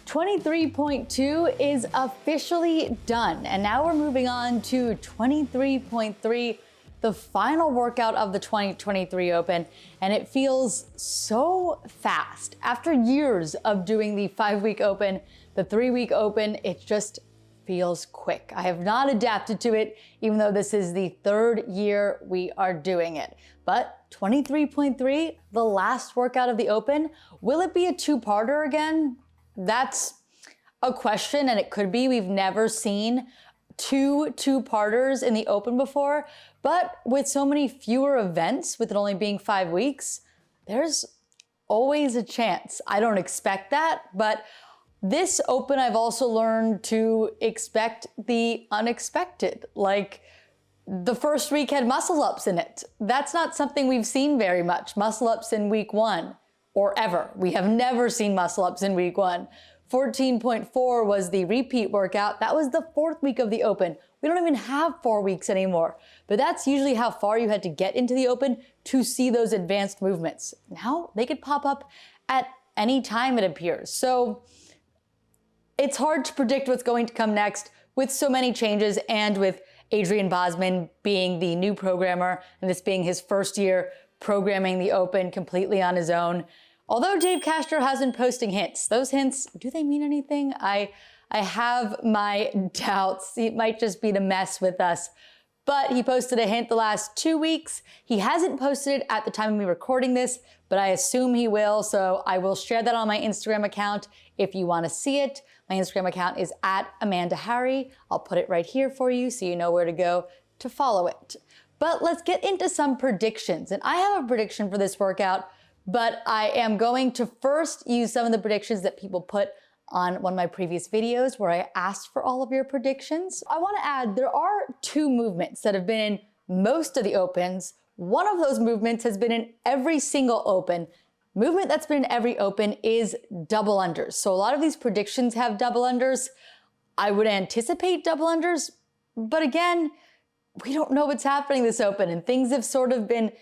23.2 is officially done, and now we're moving on to 23.3, the final workout of the 2023 Open, and it feels so fast. After years of doing the 5-week Open, the 3-week Open, it just feels quick. I have not adapted to it, even though this is the 3rd year we are doing it. But 23.3, the last workout of the Open, will it be a 2-parter again? That's a question, and it could be. We've never seen two-parters in the Open before, but with so many fewer events, with it only being 5 weeks, there's always a chance. I don't expect that, but this Open, I've also learned to expect the unexpected. Like, the first week had muscle ups in it. That's not something we've seen very much, muscle ups in week 1. Or ever. We have never seen muscle ups in week 1. 14.4 was the repeat workout. That was the 4th week of the Open. We don't even have 4 weeks anymore, but that's usually how far you had to get into the Open to see those advanced movements. Now they could pop up at any time, it appears. So it's hard to predict what's going to come next with so many changes, and with Adrian Bosman being the new programmer and this being his first year programming the Open completely on his own. Although Dave Castro has been posting hints, those hints, do they mean anything? I have my doubts. It might just be to mess with us. But he posted a hint the last 2 weeks. He hasn't posted it at the time of me recording this, but I assume he will. So I will share that on my Instagram account if you want to see it. My Instagram account is @AmandaHarry. I'll put it right here for you so you know where to go to follow it. But let's get into some predictions. And I have a prediction for this workout, but I am going to first use some of the predictions that people put on one of my previous videos where I asked for all of your predictions. I want to add, there are 2 movements that have been in most of the Opens. One of those movements has been in every single Open. Movement that's been in every Open is double unders. So a lot of these predictions have double unders. I would anticipate double unders, but again, we don't know what's happening this Open, and things have sort of been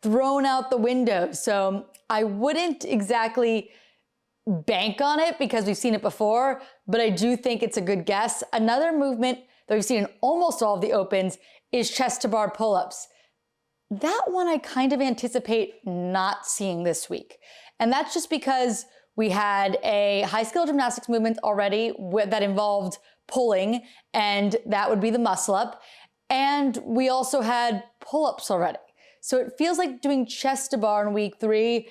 thrown out the window. So I wouldn't exactly bank on it because we've seen it before, but I do think it's a good guess. Another movement that we've seen in almost all of the Opens is chest to bar pull-ups. That one I kind of anticipate not seeing this week. And that's just because we had a high skill gymnastics movement already that involved pulling, and that would be the muscle up. And we also had pull-ups already. So it feels like doing chest to bar in week 3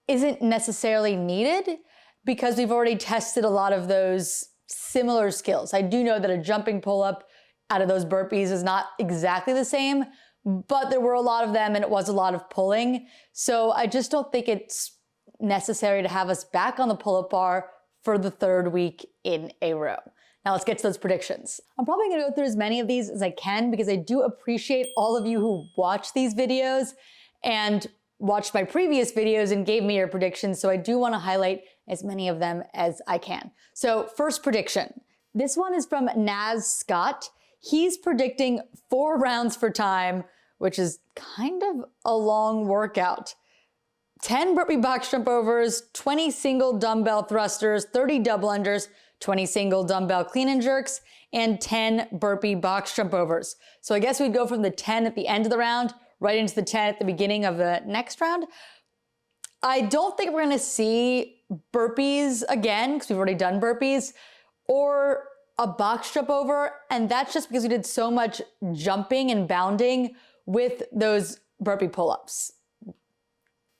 isn't necessarily needed because we've already tested a lot of those similar skills. I do know that a jumping pull-up out of those burpees is not exactly the same, but there were a lot of them and it was a lot of pulling. So I just don't think it's necessary to have us back on the pull-up bar for the 3rd week in a row. Now let's get to those predictions. I'm probably gonna go through as many of these as I can because I do appreciate all of you who watch these videos and watched my previous videos and gave me your predictions, so I do wanna highlight as many of them as I can. So first prediction. This one is from Naz Scott. He's predicting 4 rounds for time, which is kind of a long workout. 10 burpee box jump overs, 20 single dumbbell thrusters, 30 double unders, 20 single dumbbell clean and jerks, and 10 burpee box jump overs. So I guess we'd go from the 10 at the end of the round right into the 10 at the beginning of the next round. I don't think we're gonna see burpees again because we've already done burpees, or a box jump over, and that's just because we did so much jumping and bounding with those burpee pull-ups.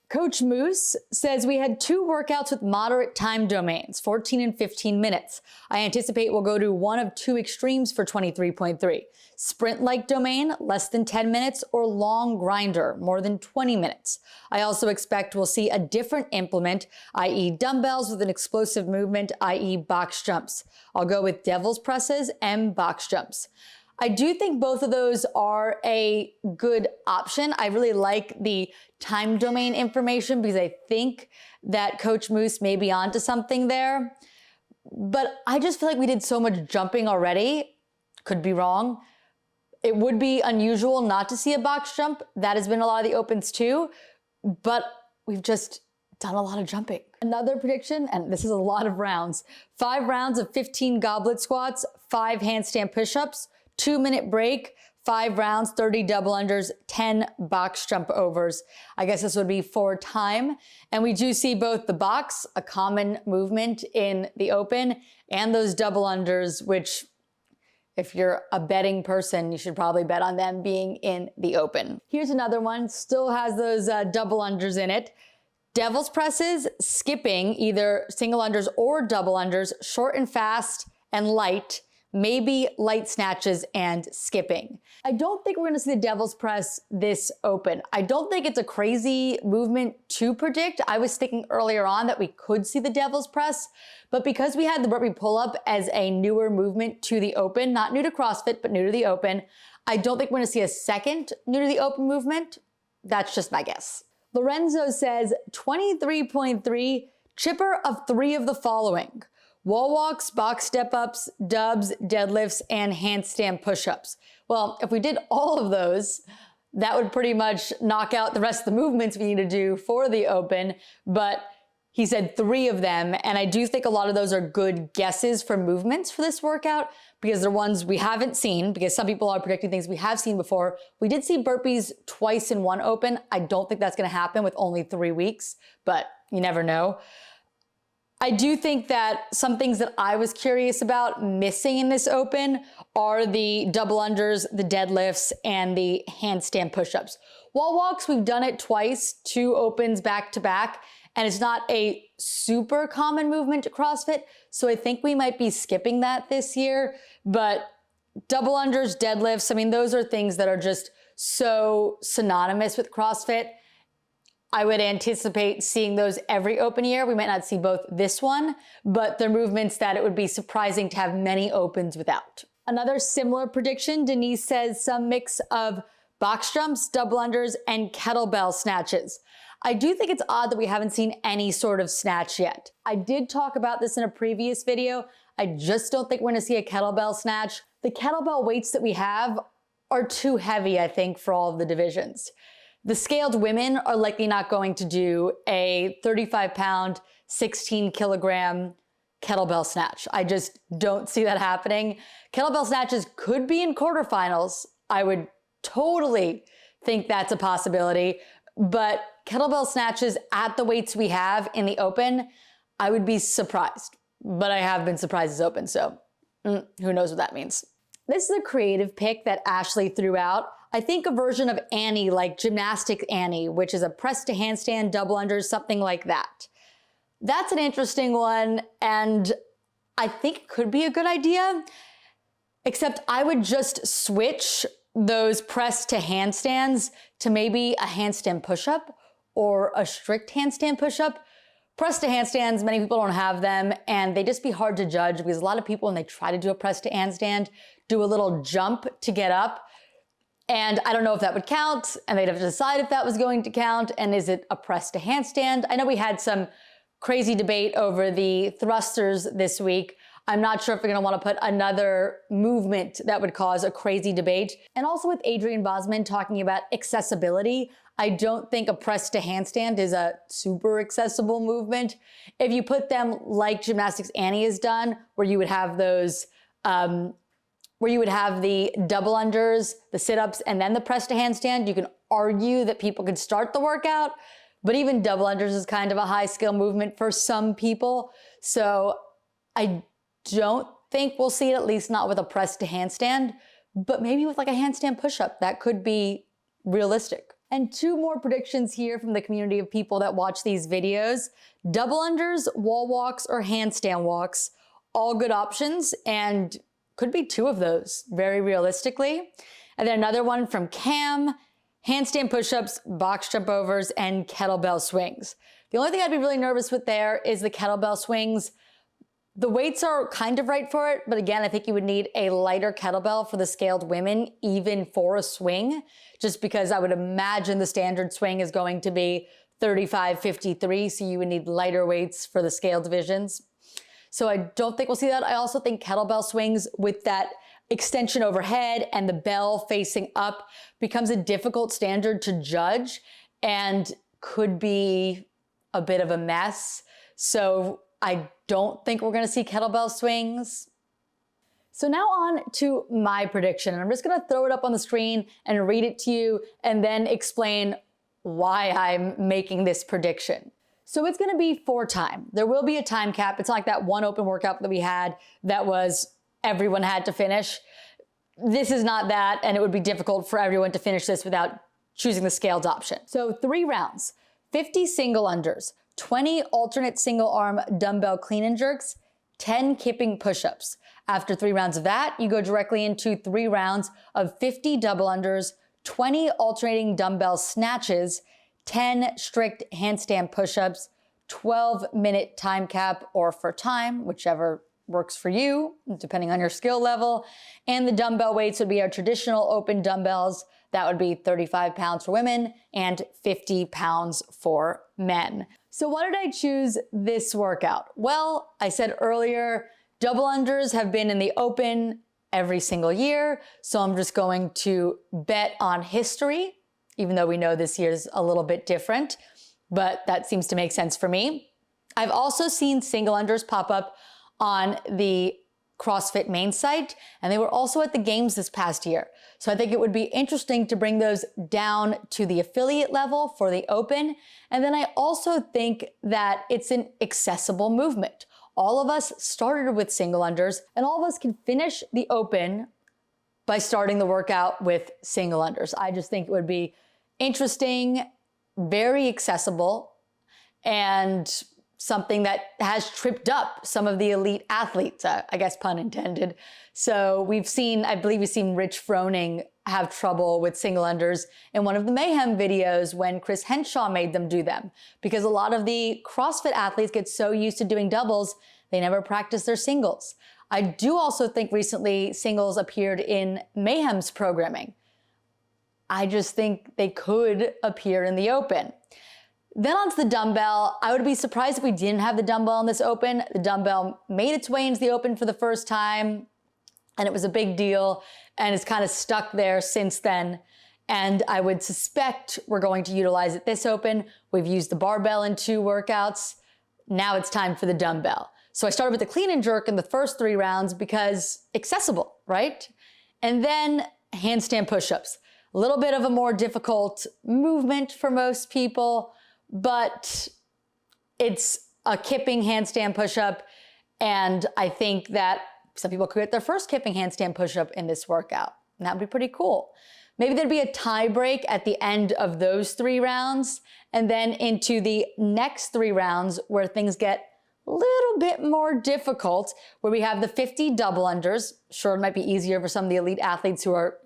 Coach Moose says we had 2 workouts with moderate time domains, 14 and 15 minutes. I anticipate we'll go to one of 2 extremes for 23.3. Sprint-like domain, less than 10 minutes, or long grinder, more than 20 minutes. I also expect we'll see a different implement, i.e. dumbbells with an explosive movement, i.e. box jumps. I'll go with devil's presses and box jumps. I do think both of those are a good option. I really like the time domain information because I think that Coach Moose may be onto something there. But I just feel like we did so much jumping already. Could be wrong. It would be unusual not to see a box jump. That has been a lot of the Opens too. But we've just done a lot of jumping. Another prediction, and this is a lot of rounds, 5 rounds of 15 goblet squats, 5 handstand push-ups, 2-minute break, 5 rounds, 30 double unders, 10 box jump overs. I guess this would be for time. And we do see both the box, a common movement in the open, and those double unders, which if you're a betting person, you should probably bet on them being in the open. Here's another one, still has those double unders in it. Devil's presses, skipping, either single unders or double unders, short and fast and light, maybe light snatches and skipping. I don't think we're gonna see the devil's press this open. I don't think it's a crazy movement to predict. I was thinking earlier on that we could see the devil's press, but because we had the burpee pull-up as a newer movement to the open, not new to CrossFit, but new to the open, I don't think we're gonna see a second new to the open movement. That's just my guess. Lorenzo says 23.3, chipper of 3 of the following: wall walks, box step-ups, dubs, deadlifts, and handstand push-ups. Well, if we did all of those, that would pretty much knock out the rest of the movements we need to do for the open, but he said 3 of them, and I do think a lot of those are good guesses for movements for this workout because they're ones we haven't seen, because some people are predicting things we have seen before. We did see burpees twice in one open. I don't think that's gonna happen with only 3 weeks, but you never know. I do think that some things that I was curious about missing in this open are the double unders, the deadlifts, and the handstand push-ups. Wall walks, we've done it twice, 2 opens back to back, and it's not a super common movement to CrossFit, so I think we might be skipping that this year. But double unders, deadlifts, I mean, those are things that are just so synonymous with CrossFit. I would anticipate seeing those every open year. We might not see both this one, but they're movements that it would be surprising to have many opens without. Another similar prediction, Denise says some mix of box jumps, double unders, and kettlebell snatches. I do think it's odd that we haven't seen any sort of snatch yet. I did talk about this in a previous video. I just don't think we're gonna see a kettlebell snatch. The kettlebell weights that we have are too heavy, I think, for all of the divisions. The scaled women are likely not going to do a 35-pound, 16-kilogram kettlebell snatch. I just don't see that happening. Kettlebell snatches could be in quarterfinals. I would totally think that's a possibility, but kettlebell snatches at the weights we have in the open, I would be surprised. But I have been surprised it's open, so who knows what that means. This is a creative pick that Ashley threw out. I think a version of Annie, like Gymnastic Annie, which is a press to handstand, double unders, something like that. That's an interesting one, and I think it could be a good idea, except I would just switch those press to handstands to maybe a handstand push-up or a strict handstand push-up. Press to handstands, many people don't have them, and they just be hard to judge because a lot of people, when they try to do a press to handstand, do a little jump to get up. And I don't know if that would count, and they'd have to decide if that was going to count, and is it a press to handstand? I know we had some crazy debate over the thrusters this week. I'm not sure if we're gonna wanna put another movement that would cause a crazy debate. And also with Adrian Bosman talking about accessibility, I don't think a press to handstand is a super accessible movement. If you put them like Gymnastics Annie has done, where you would have those, where you would have the double unders, the sit-ups, and then the press to handstand, you can argue that people could start the workout, but even double unders is kind of a high skill movement for some people. So I don't think we'll see it, at least not with a press to handstand, but maybe with like a handstand push-up, that could be realistic. And 2 more predictions here from the community of people that watch these videos. Double unders, wall walks, or handstand walks, all good options, and could be 2 of those, very realistically. And then another one from Cam, handstand push-ups, box jump overs, and kettlebell swings. The only thing I'd be really nervous with there is the kettlebell swings. The weights are kind of right for it, but again, I think you would need a lighter kettlebell for the scaled women, even for a swing, just because I would imagine the standard swing is going to be 35, 53, so you would need lighter weights for the scaled divisions. So I don't think we'll see that. I also think kettlebell swings with that extension overhead and the bell facing up becomes a difficult standard to judge and could be a bit of a mess. So I don't think we're gonna see kettlebell swings. So now on to my prediction. And I'm just gonna throw it up on the screen and read it to you and then explain why I'm making this prediction. So it's gonna be for time. There will be a time cap. It's not like that one open workout that we had that was everyone had to finish. This is not that, and it would be difficult for everyone to finish this without choosing the scaled option. So 3 rounds, 50 single unders, 20 alternate single arm dumbbell clean and jerks, 10 kipping push-ups. After 3 rounds of that, you go directly into 3 rounds of 50 double unders, 20 alternating dumbbell snatches, 10 strict handstand push-ups, 12-minute time cap or for time, whichever works for you, depending on your skill level. And the dumbbell weights would be our traditional open dumbbells. That would be 35 pounds for women and 50 pounds for men. So why did I choose this workout? Well, I said earlier, double unders have been in the open every single year. So I'm just going to bet on history, even though we know this year's a little bit different, but that seems to make sense for me. I've also seen single unders pop up on the CrossFit main site, and they were also at the games this past year. So I think it would be interesting to bring those down to the affiliate level for the open. And then I also think that it's an accessible movement. All of us started with single unders, and all of us can finish the open by starting the workout with single unders. I just think it would be interesting, very accessible, and something that has tripped up some of the elite athletes, I guess pun intended. So I believe we've seen Rich Froning have trouble with single unders in one of the Mayhem videos when Chris Henshaw made them do them, because a lot of the CrossFit athletes get so used to doing doubles, they never practice their singles. I do also think recently singles appeared in Mayhem's programming. I just think they could appear in the open. Then onto the dumbbell. I would be surprised if we didn't have the dumbbell in this open. The dumbbell made its way into the open for the first time, and it was a big deal, and it's kind of stuck there since then. And I would suspect we're going to utilize it this open. We've used the barbell in 2 workouts. Now it's time for the dumbbell. So I started with the clean and jerk in the first 3 rounds because accessible, right? And then handstand push-ups. A little bit of a more difficult movement for most people, but it's a kipping handstand push-up, and I think that some people could get their first kipping handstand push-up in this workout, and that would be pretty cool. Maybe there'd be a tie break at the end of those 3 rounds, and then into the next 3 rounds where things get a little bit more difficult, where we have the 50 double unders. Sure, it might be easier for some of the elite athletes who are,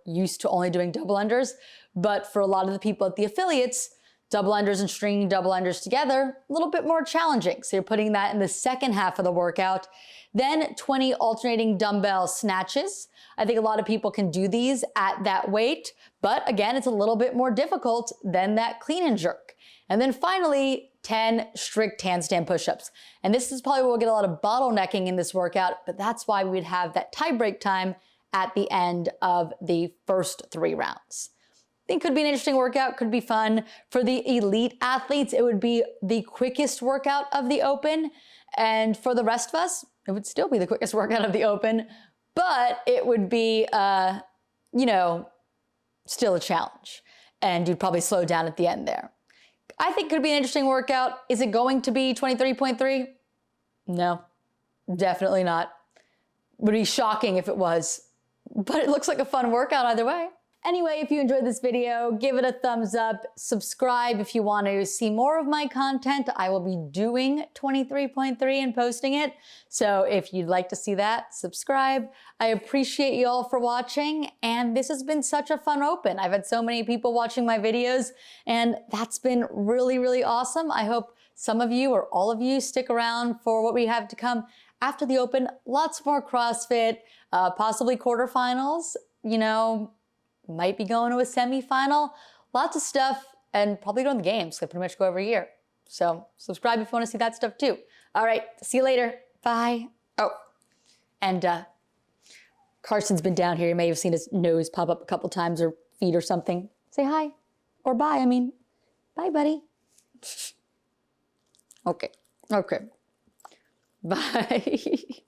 used to only doing double unders, but for a lot of the people at the affiliates, double unders and stringing double unders together, a little bit more challenging. So you're putting that in the second half of the workout. Then 20 alternating dumbbell snatches. I think a lot of people can do these at that weight, but again, it's a little bit more difficult than that clean and jerk. And then finally, 10 strict handstand push-ups. And this is probably where we'll get a lot of bottlenecking in this workout, but that's why we'd have that tie break time at the end of the first 3 rounds. I think it could be an interesting workout, could be fun. For the elite athletes, it would be the quickest workout of the open. And for the rest of us, it would still be the quickest workout of the open, but it would be, still a challenge. And you'd probably slow down at the end there. I think it could be an interesting workout. Is it going to be 23.3? No, definitely not. It would be shocking if it was, but it looks like a fun workout either way. Anyway, if you enjoyed this video, give it a thumbs up, subscribe if you want to see more of my content. I will be doing 23.3 and posting it. So if you'd like to see that, subscribe. I appreciate you all for watching, and this has been such a fun open. I've had so many people watching my videos, and that's been really, really awesome. I hope some of you or all of you stick around for what we have to come after the open. Lots more CrossFit, possibly quarterfinals, might be going to a semifinal, lots of stuff, and probably going to the games. They pretty much go every year. So subscribe if you want to see that stuff too. All right, see you later. Bye. Oh, and Carson's been down here. You may have seen his nose pop up a couple times, or feet or something. Say hi, or bye. Bye, buddy. Okay. Okay. Bye.